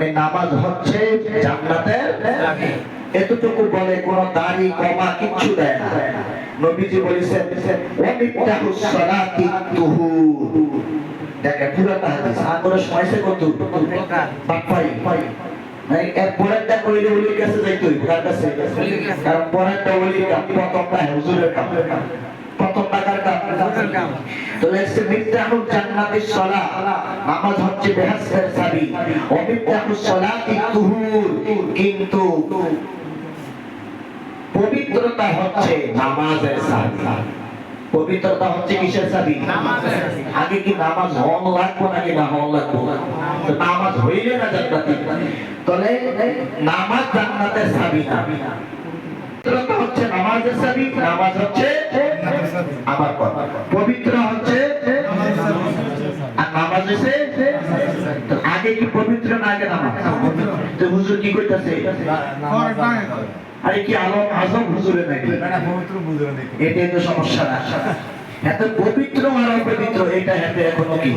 মানে নামাজ হচ্ছে জান্নাতের চাবি। এতটুকু বলে কোন দাড়ি কমা কিচ্ছু দেয় না। নবীজি বলেছেন ওয়ামিফতাহুস সালাতি তুহুর। দেখেন পুরোটা হাদিস আমরা সময় কত বাপাই মানে এর পরেরটা কইলে ওলির কাছে যাইতে হইব। কার কাছে? কারণ পরেরটা ওলির কাম, প্রথমটা হুজুরের কাম। প্রথম টাকার কাম। তো লেখছে মিফতাহুল জান্নাতিস সালাহ, নামাজ হচ্ছে বেহেশতের চাবি। ওয়ামিফতাহুস সালাতি তুহুর, কিন্তু পবিত্রতা হচ্ছে নামাজের চাবি। পবিত্রতা হচ্ছে কিসের চাবি? নামাজের। আগে কি নামাজ হওয়া লাগবে নাকি না হওয়া লাগবে? তো নামাজ হইলে না জান্নাতি। তাহলে নামাজ জান্নাতের চাবি না। পবিত্রতা হচ্ছে নামাজের চাবি, নামাজ হচ্ছে আমার কথা। পবিত্র হচ্ছে আর নামাজ হচ্ছে আগে কি পবিত্র না আগে নামাজ? তো হুজুর কি কইতাছে? আরে কি আলম আজম হুজুরে নাকি? এটাই তো সমস্যা না। এত পবিত্র আর অপবিত্র এটা হাতে এখনো কি?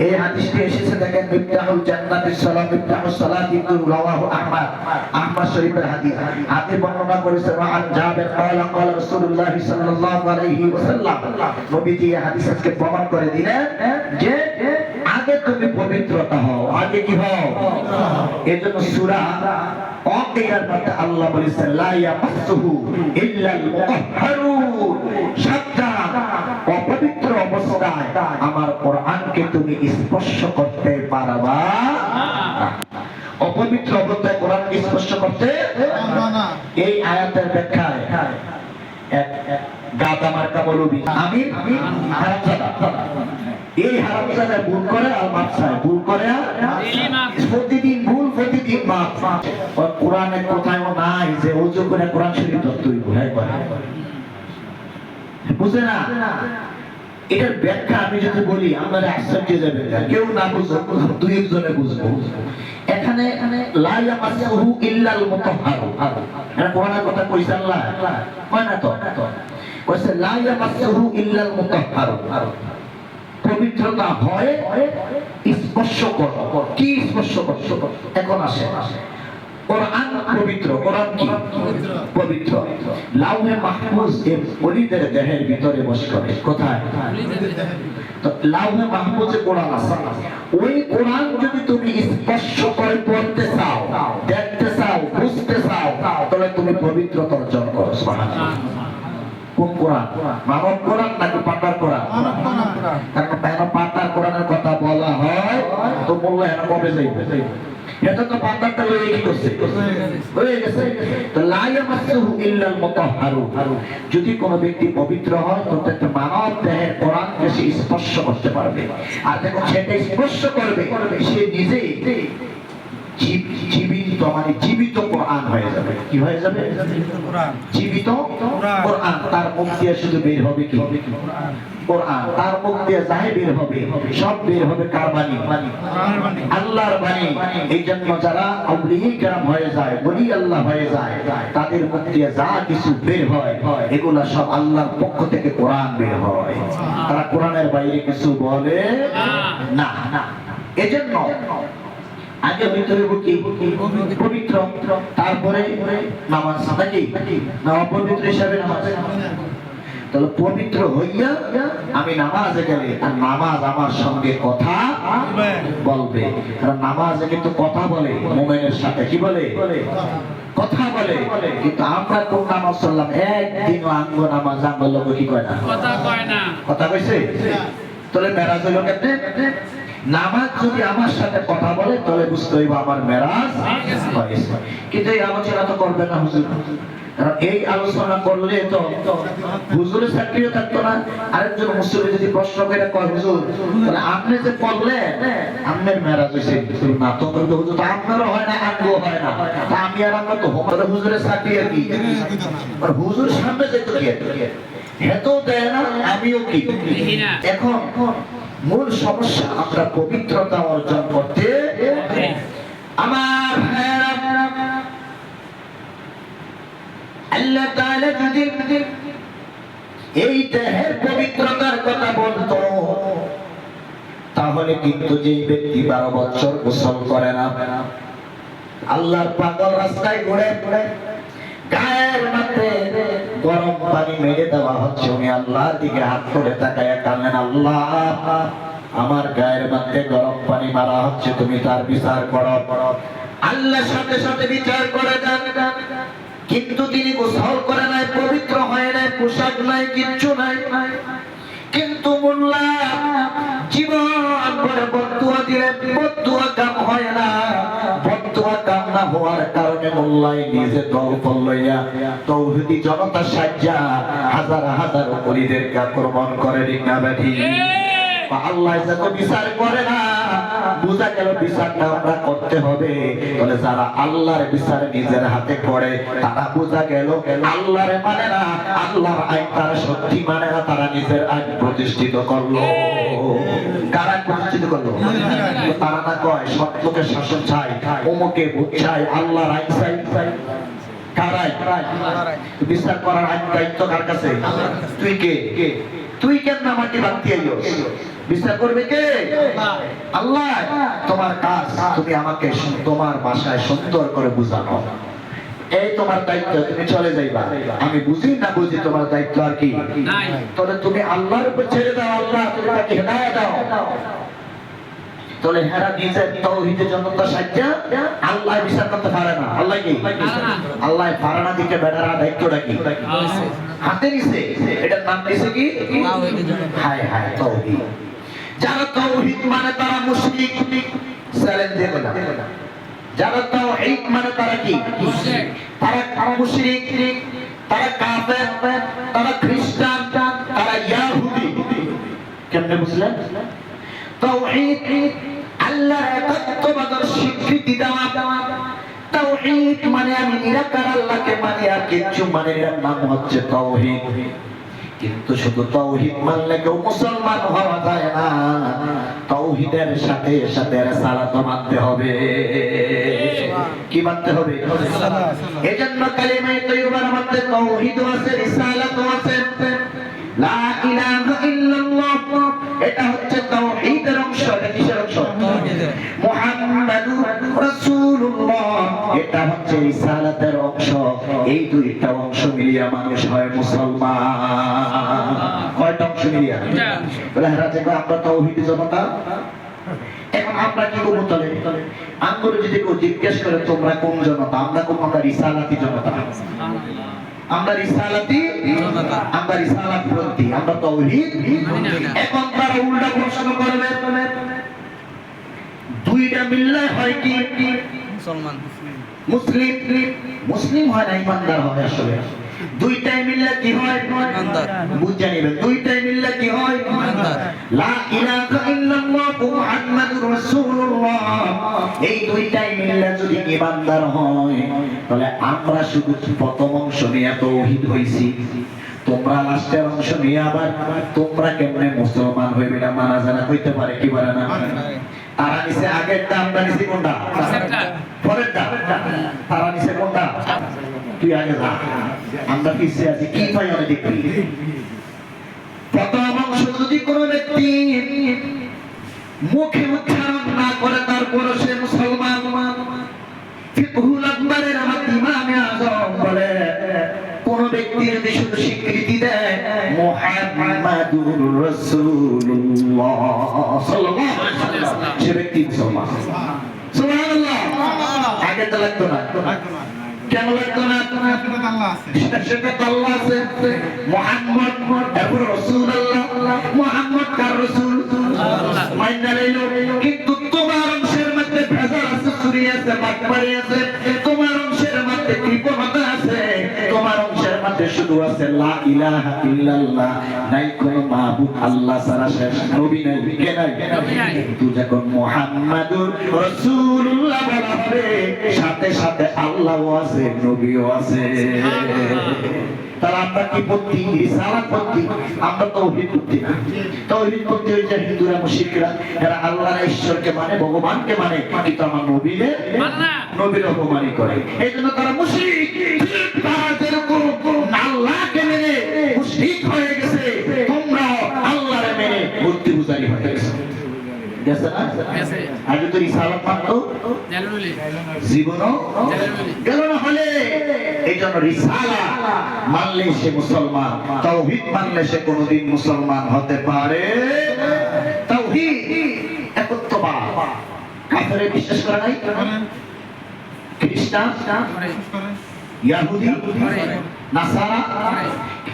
এই হাদিসটি এসেছে দেখেন মিফতাহুল জান্নাতিস সালাম, মিফতাহুস সালাতি রাওয়াহু আহমদ, আহমদ শরীফের হাদিস। হাদিস বর্ণনা করেছে আন জাবের ক্বালা ক্বালা রাসূলুল্লাহ সাল্লাল্লাহু আলাইহি ওয়াসাল্লাম। নবীজি এই হাদিসকে প্রমাণ করে দিলেন যে আগে তুমি পবিত্রতা হও, আগে কি হও? এজন্য সূরা ওয়াকিয়ার মধ্যে আল্লাহ বলেছেন লা ইয়ামাসসুহু ইল্লাল মুতাহহারুন, সাবধান অপবিত্র অবস্থায় আমার কোরআনকে তুমি স্পর্শ করতে পারবা না। অপবিত্র অবস্থায় কোরআনকে স্পর্শ করতে পারবা না। এই আয়াতের ব্যাখ্যায় এক গাদা মার্কা মৌলবী আমির হারামজাদা, এই হারামজাদা ভুল করে আর মাফ চায়, ভুল করে আর প্রতিদিন ভুল, প্রতিদিন মাফ। কোরআনে কোথাও নাই যে ওযু করে কোরআন শরীফ তত্ত্বই ভুলাই করে, বুঝে না। এটার ব্যাখ্যা আমি যদি বলি আপনারা আশ্চর্য যাবেন, কেউ না বুঝো দুই একজনে বুঝবো। এখানে লা ইয়ামাসসুহু ইল্লাল মুতাহহারুন, এটা কোরআনের কথা কইছে আল্লাহ, হয় না তো? কইছে লা ইয়ামাসসুহু ইল্লাল মুতাহহারুন, পবিত্রতা হয় স্পর্শ করো। কি স্পর্শ করছো? এখন আসে কোরআন পবিত্র, কোরআন কি পবিত্র। লাউহে মাহফুজ এর ওলিদের দেহের ভিতরে বস করে। কোথায়? তো লাউহে মাহফুজে কোরআন আছে। ওই কোরআন যদি তুমি স্পর্শ করে পড়তে চাও, দেখতে চাও, বুঝতে চাও, তাহলে তুমি পবিত্রতা অর্জন করো। সুবহানাল্লাহ। কোন কোরআন? মানব কোরআন নাকি পাতার কোরআন? কারণ মানব পাতার কোরআনের কথা বলা হয় তো বললে এরা কবে যাইবে? এটা তো পাতাটা লয়ে কি করছে? হয়ে গেছে। তো লা ইয়ামাসসুহু ইল্লাল মুতাহহারুন, যদি কোনো ব্যক্তি পবিত্র হয় তো তার মানব দেহের কোরআনকে সে স্পর্শ করতে পারবে। আর যখন সেটা স্পর্শ করবে সে নিজেই জীবিত, মানে জীবিত কোরআন হয়ে যাবে। কি হয়ে যাবে? জীবিত কোরআন। তার মুখ দিয়ে শুধু বের হবে কি? কোরআন। তার মুখ দিয়ে যাই বের হবে সব বের হবে কার বাণী? আল্লাহর বাণী। এই জন্য যারা আউলিয়া কেরাম হয়ে যায়, ওলি আল্লাহ হয়ে যায়, তাদের মুখ দিয়ে যা কিছু বের হয় এগুলা সব আল্লাহর পক্ষ থেকে কোরআন বের হয়। তারা কোরআনের বাইরে কিছু বলে না। এজন্য আগে ভিতরে কি পবিত্র, তারপরে নামাজ নাকি না অপবিত্র হিসাবে নামাজ? তাহলে পবিত্র হইয়া আমি নামাজে গেলে আর নামাজ আমার সঙ্গে কথা বলবে। কারণ নামাজে কিন্তু কথা বলে, মুমিনের সাথে কি বলে? কথা বলে। কিন্তু আমরা কোন নামাজ পড়লাম একদিনও আঙ্গ নামাজ আঙ্গ লোক কি কয় না? কথা কয় না। কথা কইছে? তাহলে মেরাজ হইল কেমনে? নামাজ যদি আমার সাথে কথা বলে তাহলে বুঝতে হইব আমার মেরাজ হয়ে গেছে। কিন্তু এই আলোচনা তো করবে না হুজুর, কারণ এই আলোচনা করলে তো হুজুরের চাকরিও থাকতো না। আরেকজন মুসল্লি যদি প্রশ্ন করে কয় হুজুর তাহলে আপনি যে পড়লেন আপনার মেরাজ হয়েছে না? তো হুজুর আপনারও হয় না, আঙ্গও হয় না, তা আমি আর আমরা তো হুজুরের চাকরি আর কি? হুজুর সামনে যেত কি হেতো দেয় না, আমিও কি। এখন মূল সমস্যা আমরা পবিত্রতা অর্জন করতে আমার আল্লাহ তাআলা যদি এই দেহের পবিত্রতার কথা বলতো তাহলে তাহলে কিন্তু যে ব্যক্তি 12 বছর গোসল করে না, আল্লাহর পাগল রাস্তায় ঘুরে ঘুরে গায়ের মধ্যে গরম পানি মেরে দেওয়া হচ্ছে, উনি আল্লাহর দিকে হাত করে তাকায় কাঁদেন, আল্লাহ আমার গায়ের মধ্যে গরম পানি মারা হচ্ছে, তুমি তার বিচার করো। আল্লাহ সাথে সাথে বিচার করে দেন। কিন্তু তিনি গোসল করে নাই, পবিত্র হয় নাই, পোশাক নাই, কিচ্ছু নাই, কিন্তু মোল্লা জীবন ভরে বদুয়া দিলে বদুয়া কাম হয় না। বদুয়া কাম না হওয়ার কারণে মোল্লাই নিজে তওফল লইয়া তৌহিদি জনতা সাজ্জা হাজার হাজার ওলিদেরকে আক্রমণ করে, ঠিক না বেঠি? আল্লাহ যত বিচার করে না, বুঝা গেল বিচারটা আমরা করতে হবে। বলে যারা আল্লাহর বিচার নিজের হাতে করে তারা বুঝা গেল আল্লাহর মানে না, আল্লাহর আইন তারা সত্যি মানে না, তারা নিজের আইন প্রতিষ্ঠিত করলো। কারা প্রতিষ্ঠিত করলো? তারা না কয় সত্যকে শাসন চাই, অমুকে ভোট চাই, আল্লাহর আইন চাই। কারাই বিচার করার আইন দায়িত্ব কার কাছে? তুই কে? তুই কেন আমাকে বাঁধতে এলো? বিচার করবে কে? আল্লাহ। তোমার কাজ তুমি আমাকে তোমার ভাষায় সুন্দর করে বুঝানো, এই তোমার দায়িত্ব, তুমি চলে যাইবা। আমি বুঝি না বুঝি তোমার দায়িত্ব আর কি? তাহলে তুমি আল্লাহর উপর ছেড়ে দাও, আল্লাহ তুমি তাকে হেদায়েত দাও। তাহলে হেরা নিজের তাওহীদের জন্য তো সাজ্জা আল্লাহ বিচার করতে পারে না। আল্লাহ কি? আল্লাহ পারে না দিকে বেটারা দায়িত্বটা কি হাতে নিছে, এটার নাম দিছে কি? হায় হায় তাওহীদ। যারা তাওহীদ মানে তারা মুশরিক, চ্যালেঞ্জ দিয়ে বললাম। যারা তাওহীদ মানে তারা কি? মুশরিক। তারা মুশরিক, তারা কাফের, তারা খ্রিস্টান, তারা ইহুদি। কেমনে বুঝলেন? তাওহীদ আল্লাহর একাত্মবাদের স্বীকৃতি দেওয়া। তাওহীদ মানে আমি নিরাকার আল্লাহকে মানি, আর কিছু মানে এর নাম হচ্ছে তাওহীদ। কিন্তু শুধু তাওহীদ মানলে কেউ মুসলমান হওয়া যায় না, তাওহীদের সাথে সাথে রিসালাত মানতে হবে। কি মানতে হবে? এজন্য কালিমায়ে তাইয়্যিবার মধ্যে তাওহীদও আছে, রিসালাতও আছে। লা ইলাহা ইল্লাল্লাহ এটা হচ্ছে তাওহীদের অংশ। এটা কিসের অংশ? মুহাম্মাদুর রাসূলুল্লাহ এটা হচ্ছে রিসালাতের অংশ। এই দুইটা অংশ মিলিয়ে মানুষ হয় মুসলমান। কয়টা অংশ মিলিয়ে? বলে হেরা যে আমরা তাওহীদ জনতা। এখন আমরা কি করব? তাহলে আমরা যদি কেউ জিজ্ঞেস করে তোমরা কোন জনতা, আমরা কোন? আমরা রিসালাতি জনতা। আমরা রিসালাতি জনতা, আমরা রিসালাত বিরোধী, আমরা তাওহীদ। এখন তারা উল্টা প্রশ্ন করবে, দুইটা মিললে হয় কি? মুসলমান, মুসলিম। মুসলিম হয় না, ইমানদার হয়। আসলে দুইটাই মিললে কি হয়? ইমানদার। বুঝে নেবেন, দুইটাই মিললে কি হয়? ইমানদার। লা ইলাহা ইল্লাল্লাহ মুহাম্মাদুর রাসূলুল্লাহ এই দুইটাই মিললে যদি ইমানদার হয়, তাহলে আমরা শুধু প্রথম অংশ নিয়ে তাওহীদ হইছি, তোমরা লাস্টের অংশ নিয়ে আবার তোমরা কেমনে মুসলমান হইবে না মানা জানা হইতে পারে কি পারে না? তারা নিচে আগেরটা, আমরা নিচে কোনটা? পরেরটা। তারা নিচে কোনটা? তুই আগে যা, আমরা পিছিয়ে আছি। কি পাই আমি দেখি? প্রথম অংশ যদি কোনো ব্যক্তি মুখে উচ্চারণ না করে তারপর সে মুসলমান, ফিকহুল আকবরের আমার ইমামে আযম বলে কোন ব্যক্তি যদি শুধু স্বীকৃতি দেয় মুহাম্মাদুর রাসূলুল্লাহ সাল্লাল্লাহু আলাইহি ওয়াসাল্লাম, সে ব্যক্তি মুসলমান। সুবহানাল্লাহ। আগে তো লাগতো না। কেন লাগতো না? সেটা তো আল্লাহ আছে। মুহাম্মদ এরপর রাসূলুল্লাহ, মুহাম্মদ কার রাসূল মাইনা লইলো। কিন্তু তোমার অংশের মধ্যে ভেজাল আছে, চুরি আছে, বাটপারি আছে, তোমার অংশের মধ্যে কৃপণতা আছে, তোমার অংশের মধ্যে শুধু আছে লা ইলাহা ইল্লাল্লাহ, নাই কোনো মাবুদ আল্লাহ ছাড়া, শেষ নবী নাই, কে নাই? কিন্তু যখন মুহাম্মাদুর রাসূলুল্লাহ বলা হবে, সাথে সাথে আল্লাহও আছে, নবীও আছে। তাহলে আমরা কি পড়ছি? রিসালাত পড়ছি, আমরা তাওহীদ পড়ছি না। তাওহীদ পড়তে হইছে হিন্দুরা, মুশরিকরা, এরা আল্লাহর ঈশ্বরকে মানে, ভগবানকে মানে, কিন্তু আমার নবীরে মানে না, নবীর অপমানই করে। এইজন্য তারা মুশরিক। তারা যেরকম আল্লাহকে মেনে মুশরিক হয়ে গেছে, তোমরা আল্লাহরে মেনে মূর্তি পূজারী হয়ে গেছে। আছে না? আগে তো রিসালাত মানতো, জীবনও গেল না হলে। এই জন্য রিসালাত মানলে সে মুসলমান, তাওহীদ মানলে সে কোনোদিন মুসলমান হতে পারে। তাওহীদ একত্ববাদ, কাফেরে বিশ্বাস করে নাই, খ্রিস্টান, ইহুদি, নাসারা,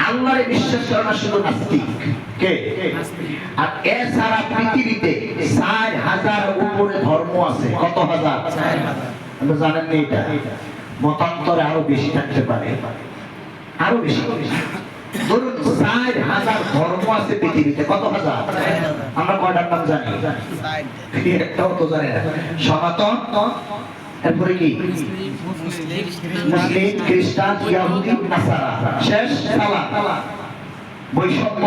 আল্লাহরে বিশ্বাস করে না শুধু নাস্তিক। কে? আর এছাড়া পৃথিবীতে 4000 উপরে ধর্ম আছে। কত হাজার? আপনি জানেন না এটা? মতান্তরে আরো বেশি থাকতে পারে, আরো বেশি। ধরুন 4000 ধর্ম আছে পৃথিবীতে। কত হাজার? আমরা কয়টার নাম জানি? একটাও তো জানি না। সনাতন, এরপরে কি? মুসলিম, খ্রিস্টান, ইহুদি, নাসারা, শেষ সালাত। বৈষম্য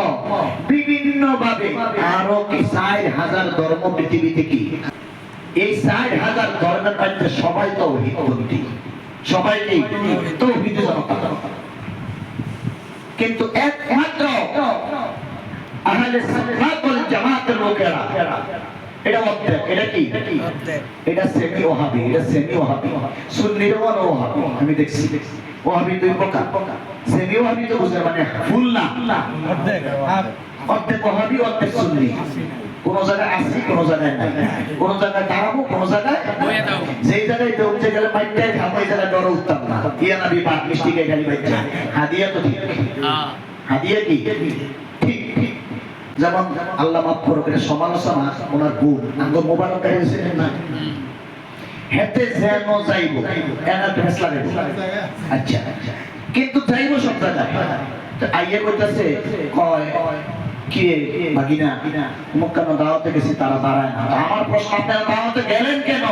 বিভিন্ন ভাবে আরো কি 4000 ধর্ম পৃথিবীতে। কি এই 4000 ধর্মের মধ্যে সবাই তাওহীদপন্থী, সবাই কি তাওহীদে জনতা। কিন্তু একমাত্র আহলে সুন্নাত ওয়াল জামাতের লোকেরা, এটা অর্ধেক। এটা কি? এটা সেমি ওহাবি, এটা সেমি ওহাবি। সুন্নিরও ওহাবি, আমি দেখছি। ওহাবি দুই প্রকার, সেমি ওহাবি তো বুঝে মানে ফুল না, অর্ধেক ওহাবি অর্ধেক সুন্নি। কোন জায়গায় আসি, কোন জায়গায় নাই, কোন জায়গায় দাঁড়াবো, কোন জায়গায় যেই জায়গায় দৌড়তে গেলে মাইটাই খাবো, এই জায়গায় ডর উঠতাম না। ইয়া নবী পাক মিষ্টিকে গালি বাইছে। হাদিয়া তো ঠিক, হাদিয়া কি ঠিক। যেমন আল্লাহ মাফ করুক, এটা সমালোচনা ওনার গুণ। আঙ্গ মোবারক হয়েছে না, হেতে যেন যাইব এনা ফেসলা দেব। আচ্ছা, কিন্তু যাইব সব জায়গায়। তো আইয়া কইতাছে, কয় কি রে ভাগিনা, মুক্কানো দাওয়াতে গেছি, তারা দাঁড়ায় না। আমার প্রশ্ন, আপনারা দাওয়াতে গেলেন কেন?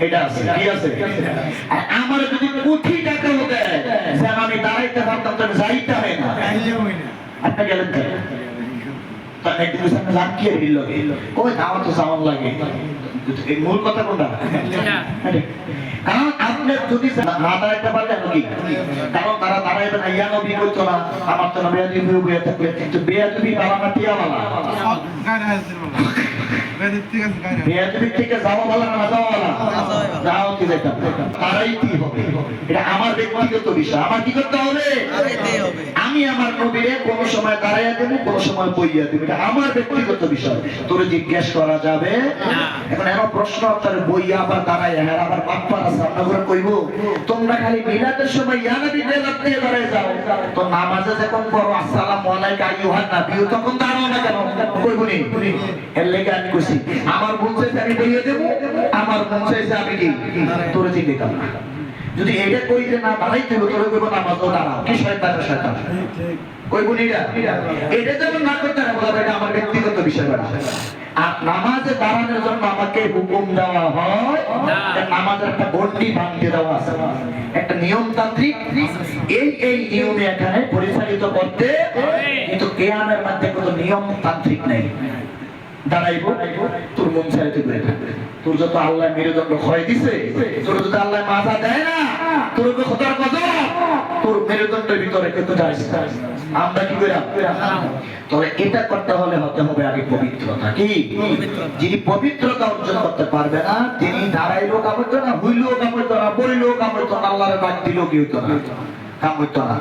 এটা আছে, কি আছে? আর আমার যদি কোটি টাকা হতে যেন আমি দাঁড়াইতে পারতাম, তো যাইতে হয় না। আপনি গেলেন কেন? মূল কথা কোনটা? কারণ আপনি যদি না দাঁড়াইতে পারলেন কি, কারণ তারা দাঁড়াইবে না। ইয়া নবী কইতো না, আমার তো নবী আদি হয়ে থাকলে কিন্তু বেয়াদবি বাবা টিয়াওয়ালা, বেয়াদবি থেকে যাওয়া ভালো না যাওয়া ভালো? যাও কি যেতাম, তারাইতে হবে। এটা আমার ব্যক্তিগত বিষয়। আমার কি করতে হবে? আমি আমার নবীরে কোন সময় দাঁড়াইয়া দেব, কোন সময় বইয়া দেব, এটা আমার ব্যক্তিগত বিষয়। তোরে জিজ্ঞেস করা যাবে। এখন এমন প্রশ্ন, আপনার বইয়া আবার দাঁড়াইয়া, হ্যাঁ আবার বাপ্পার আছে, আপনারা কইব তোমরা খালি মিলাদের সময় ইয়া নবী দেলাত দিয়ে দাঁড়ায় যাও, তো নামাজে যখন পড়ো আসসালামু আলাইকা আইয়ুহান নবী, তখন দাঁড়াও না কেন? কইব নি? এর লেগে আমি কইছি আমার মন চাইছে আমি বইয়া দেব, আমার মন চাইছে আমি কি তোরে জিজ্ঞেস না। যদি এটা কইতে না দাঁড়াইতে হবে, তোরে কইব নামাজও দাঁড়াও। কি শয়তান, শয়তান কইব নি? এটা যেমন না করতে না বলা, এটা আমার ব্যক্তিগত বিষয়। আর নামাজে দাঁড়ানোর জন্য আমাকে হুকুম দেওয়া হয়, নামাজের একটা গন্ডি ভাঙতে দেওয়া আছে, একটা নিয়মতান্ত্রিক। এই নিয়মে এখানে পরিচালিত করতে, কিন্তু কিয়ামের মধ্যে কোনো নিয়মতান্ত্রিক নেই। দাঁড়াইবো, তোর মন চাইতে করে থাকবে। তোর যত আল্লাহ মেরুদণ্ড ক্ষয় দিছে, তোর যদি আল্লাহ মাজা দেয় না, তোর খোদার কত, তোর মেরুদণ্ডের ভিতরে কিন্তু যাইছে। আমরা কি করে? তবে এটা করতে হলে হতে হবে আগে পবিত্রতা। কি? যিনি পবিত্রতা অর্জন করতে পারবে না, তিনি দাঁড়াইলেও কাম হইতো না, হইলেও কাম হইতো না, বইলেও কাম হইতো না, আল্লাহর ডাক দিলেও কি হইতো না, কাম হইতো না।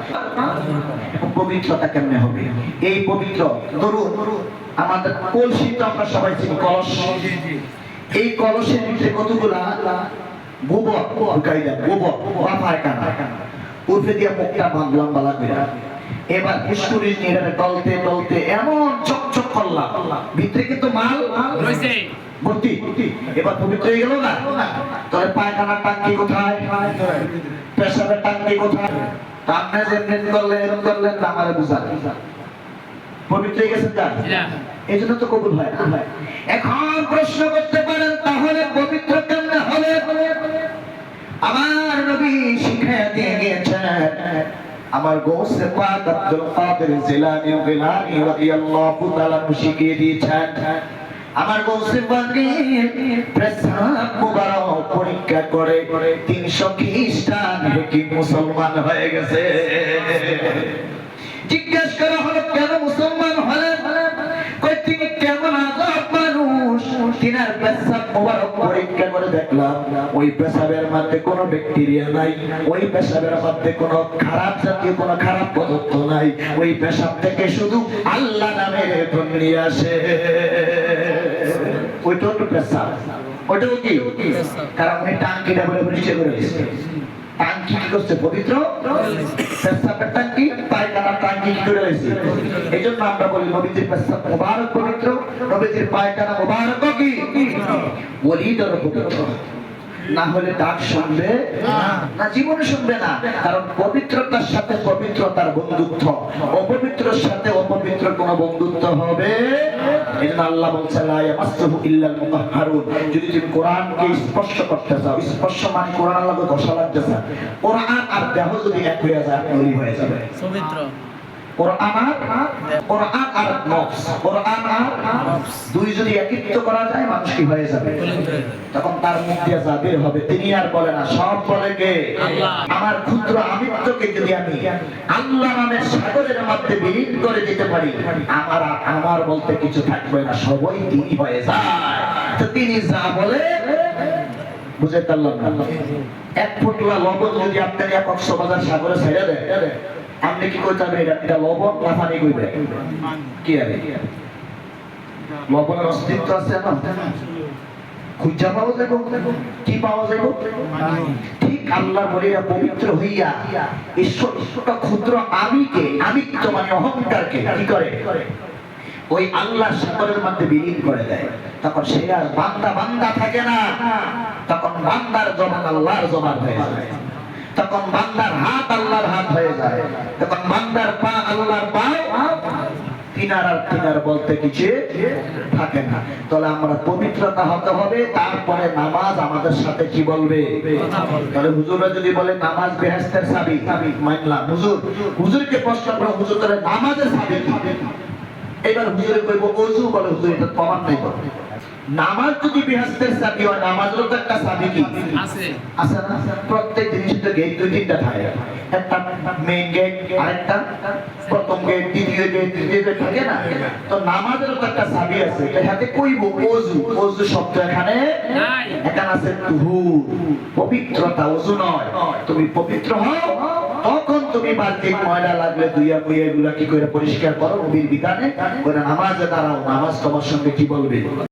পবিত্রতা কেমনে হবে? এই পবিত্র ধরুন আমাদের কলসি তো আমরা সবাই চিনি, কলস। এই কলসের ভিতরে কতগুলা গোবর ঢুকাই দেন, গোবর বা পায়খানা, উঠে দিয়ে মুখটা বাঁধলাম বালা করে। এবার পুষ্করি নিয়ে টলতে টলতে এমন চকচক করলাম, ভিতরে কিন্তু মাল ভর্তি। এবার পবিত্র হয়ে গেল না? তাহলে পায়খানার টাঙ্কি কোথায়? পেশাবের টাঙ্কি কোথায়? আপনি যেমনি করলেন এরকম করলেন, আমার বুঝা পবিত্র হয়ে গেছেন তার, এই জন্য তো কবুল হয় না। এখন প্রশ্ন করতে পারেন, তাহলে পবিত্র কেমনে হবে? আমার নবী শিখায়া দিয়ে গিয়েছেন, আমার গৌসে পাক আব্দুল কাদের জিলানী রাদিয়াল্লাহু তাআলা শিখিয়ে দিয়েছেন। আমার গৌসে পাকের প্রসাব মুবারক পরীক্ষা করে 300 খ্রিস্টান কি মুসলমান হয়ে গেছে। জিজ্ঞেস করা হলো কেন মুসলমান হলেন? কই তিনি কেমন আজব মানুষ, তিনার পেশাব মোবারক পরীক্ষা করে দেখলাম ওই পেশাবের মধ্যে কোনো ব্যাকটেরিয়া নাই, ওই পেশাবের মধ্যে কোনো খারাপ জাতীয় কোনো খারাপ পদার্থ নাই, ওই পেশাব থেকে শুধু আল্লাহ নামের ধ্বনি আসে। ওইটাও তো পেশাব, ওইটাও কি? কারণ উনি টাঙ্কিটা বলে পরিষ্কার করে দিয়েছে। টাঙ্কি কি করছে? পবিত্র। পেশাবের টাঙ্কি, পায়খানার টাঙ্কি কি করে দিয়েছে? এই জন্য আমরা বলি নবীজির পেশাব মুবারক পবিত্র, নবীজির পায়খানা মুবারক কি ওলিদর পবিত্র। না হলে ডাক শুনবে না, জীবনে শুনবে না। কারণ পবিত্রতার সাথে পবিত্রতার বন্ধুত্ব, অপবিত্রের সাথে অপবিত্র কোন বন্ধুত্ব হবে। এজন্য আল্লাহ বলছে লা ইয়ামাসসুহু ইল্লাল মুতাহহারুন। যদি তুমি কোরআনকে স্পর্শ করতে চাও, স্পর্শ মানে কোরআন আল্লাহকে ঘষা লাগতেছে, কোরআন আর দেহ যদি এক হয়ে যায় আপনি ওলি হয়ে যাবে পবিত্র। কোরআন আর নফস, কোরআন আর দুই যদি একত্র করা যায় মানুষ কি হয়ে যাবে? তখন তার মুখ দিয়ে যা বের হবে তিনি আর বলে না, সব বলে কে? আমার ক্ষুদ্র আমিত্বকে যদি আমি আল্লাহ নামের সাগরের মধ্যে বিলীন করে দিতে পারি, আমার বলতে কিছু থাকবে না, সবই তিনি হয়ে যায়। তো তিনি যা বলে বুঝতে পারলাম না। এক ফুটলা লবণ যদি আপনার কক্সবাজার সাগরে ছেড়ে দেয়, আপনি কি কইতে হবে? এটা লবণ না পানি কইবে? কি আরে লবণের অস্তিত্ব আছে না? খুঁজা পাওয়া যাবে, কি পাওয়া যাবে? ঠিক আল্লাহ বলিয়া পবিত্র হইয়া ঈশ্বরটা ক্ষুদ্র আমিকে, আমিত্ব মানে অহংকারকে কি করে? ওই আল্লাহ সাগরের মধ্যে বিলীন করে দেয়। তখন সে আর বান্দা থাকে না, তখন বান্দার জবান আল্লাহর জবান হয়ে যায়, তখন বান্দার হাত আল্লাহর হাত হয়ে যায়, তখন বান্দার পা আল্লাহর পা। তিনার বলতে কিছু থাকে না। তাহলে আমরা পবিত্রতা হতে হবে, তারপরে নামাজ আমাদের সাথে কি বলবে? তাহলে হুজুররা যদি বলে নামাজ বেহেশতের চাবি, মানলাম। হুজুরকে প্রশ্ন করে হুজুর তাহলে নামাজের চাবি কি? এবার হুজুরে কইব ওযু, বলে হুজুর এটা প্রমাণ নাই। নামাজ যদি বেহেশতের চাবি হয়, নামাজেরও তো একটা চাবি কি আছে? আছে না? প্রত্যেক জিনিসের তো গেট দুই তিনটা থাকে, একটা মেইন গেট, আরেকটা প্রথম গেট, দ্বিতীয় গেট, তৃতীয় গেট থাকে না? তো নামাজেরও তো একটা চাবি আছে। এটাতে কইব ওযু, ওযু শব্দ এখানে নাই, এখানে আছে তুহুর, পবিত্রতা। ওযু নয়, তুমি পবিত্র হও, তখন তুমি বাড়তি ময়লা লাগলে দুইয়া মুইয়া এগুলা কি করে পরিষ্কার করো নবীর বিধানে, করে নামাজে দাঁড়াও। নামাজ তোমার সঙ্গে কি বলবে?